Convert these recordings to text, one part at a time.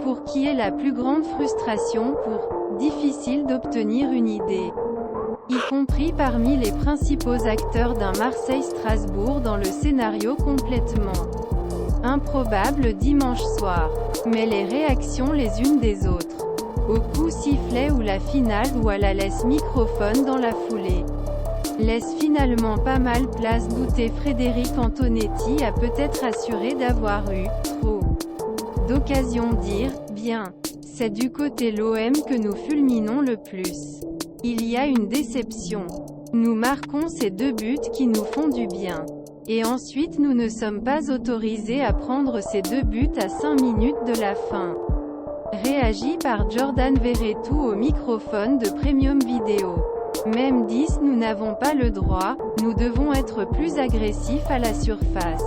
Pour qui est la plus grande frustration pour difficile d'obtenir une idée, y compris parmi les principaux acteurs d'un Marseille-Strasbourg dans le scénario complètement improbable dimanche soir. Mais les réactions les unes des autres, au coup sifflet ou la finale ou à la laisse microphone dans la foulée, laisse finalement pas mal place douter. Frédéric Antonetti a peut-être assuré d'avoir eu trop d'occasions dire bien. C'est du côté l'OM que nous fulminons le plus. Il y a une déception. Nous marquons ces 2 buts qui nous font du bien. Et ensuite nous ne sommes pas autorisés à prendre ces 2 buts à 5 minutes de la fin. Réagi par Jordan Verretou au microphone de Premium Vidéo. Même 10, nous n'avons pas le droit, nous devons être plus agressifs à la surface.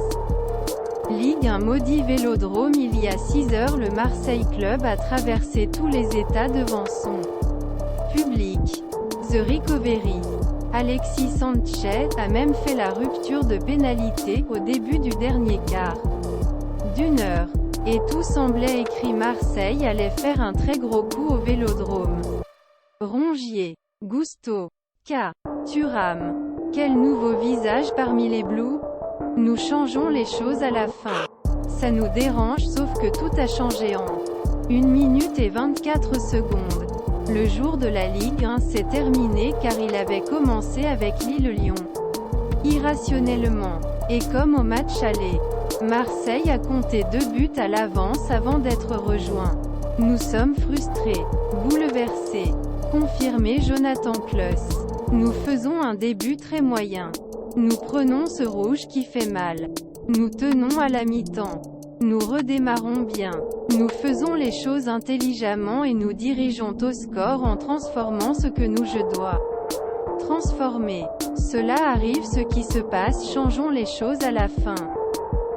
Ligue 1 maudit Vélodrome. Il y a 6 heures, le Marseille Club a traversé tous les états devant son public. The Recovery. Alexis Sanchez a même fait la rupture de pénalité au début du dernier quart d'une heure. Et tout semblait écrit. Marseille allait faire un très gros coup au Vélodrome. Rongier, Gusto, K, Thuram. Quel nouveau visage parmi les Blues? Nous changeons les choses à la fin. Ça nous dérange, sauf que tout a changé en 1 minute et 24 secondes. Le jour de la Ligue 1 s'est terminé car il avait commencé avec Lille-Lyon. Irrationnellement. Et comme au match aller, Marseille a compté 2 buts à l'avance avant d'être rejoint. Nous sommes frustrés, bouleversés. Confirmé Jonathan Kloss. Nous faisons un début très moyen. Nous prenons ce rouge qui fait mal. Nous tenons à la mi-temps. Nous redémarrons bien. Nous faisons les choses intelligemment et nous dirigeons au score en transformant ce que je dois transformer. Cela arrive, ce qui se passe, changeons les choses à la fin.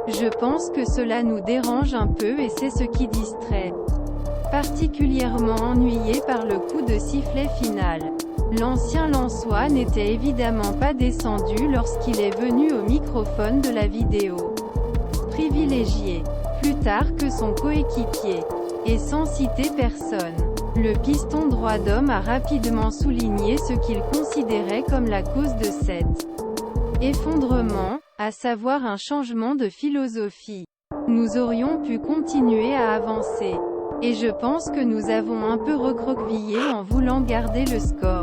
Je pense que cela nous dérange un peu et c'est ce qui distrait. Particulièrement ennuyé par le coup de sifflet final. L'ancien Lensois n'était évidemment pas descendu lorsqu'il est venu au microphone de la vidéo. Privilégié, plus tard que son coéquipier. Et sans citer personne, le piston droit d'homme a rapidement souligné ce qu'il considérait comme la cause de cet effondrement, à savoir un changement de philosophie. Nous aurions pu continuer à avancer. Et je pense que nous avons un peu recroquevillé en voulant garder le score.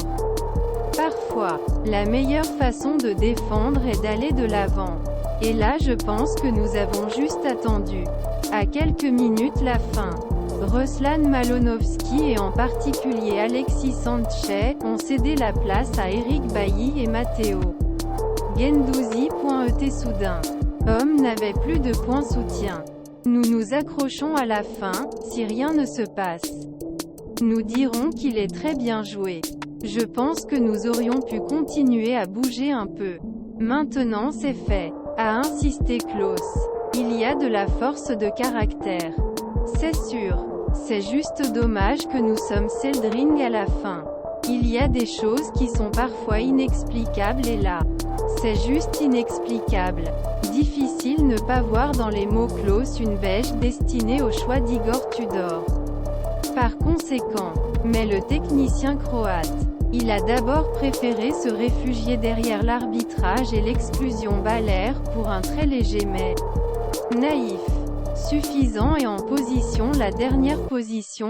Parfois, la meilleure façon de défendre est d'aller de l'avant. Et là je pense que nous avons juste attendu. À quelques minutes la fin. Ruslan Malonovski et en particulier Alexis Sanchez ont cédé la place à Eric Bailly et Matteo Guendouzi. Soudain. Homme n'avait plus de point soutien. Nous nous accrochons à la fin, si rien ne se passe. Nous dirons qu'il est très bien joué. Je pense que nous aurions pu continuer à bouger un peu. Maintenant c'est fait, a insisté Kloss. Il y a de la force de caractère. C'est sûr. C'est juste dommage que nous sommes Seldring à la fin. Il y a des choses qui sont parfois inexplicables et là, c'est juste inexplicable. Difficile ne pas voir dans les mots Kloss une bêche destinée au choix d'Igor Tudor. Par conséquent, mais le technicien croate, il a d'abord préféré se réfugier derrière l'arbitrage et l'exclusion balaire pour un très léger mais naïf. Suffisant et en position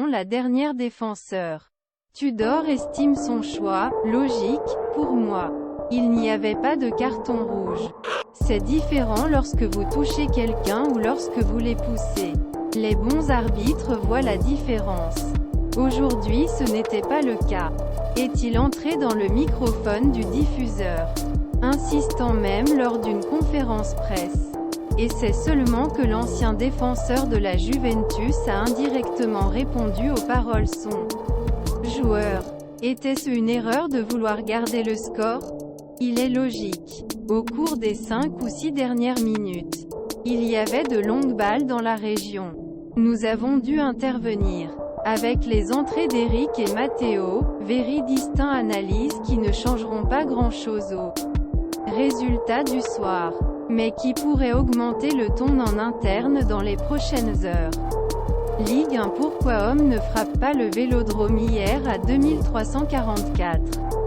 la dernière défenseur. Tudor estime son choix logique, pour moi. Il n'y avait pas de carton rouge. C'est différent lorsque vous touchez quelqu'un ou lorsque vous les poussez. Les bons arbitres voient la différence. Aujourd'hui ce n'était pas le cas. Est-il entré dans le microphone du diffuseur, insistant même lors d'une conférence presse. Et c'est seulement que l'ancien défenseur de la Juventus a indirectement répondu aux paroles son joueur. Était-ce une erreur de vouloir garder le score? Il est logique. Au cours des 5 ou 6 dernières minutes, il y avait de longues balles dans la région. Nous avons dû intervenir. Avec les entrées d'Eric et Matteo, very distincts analyses qui ne changeront pas grand-chose au résultat du soir, mais qui pourraient augmenter le ton en interne dans les prochaines heures. Ligue 1. Pourquoi homme ne frappe pas le Vélodrome hier à 2344?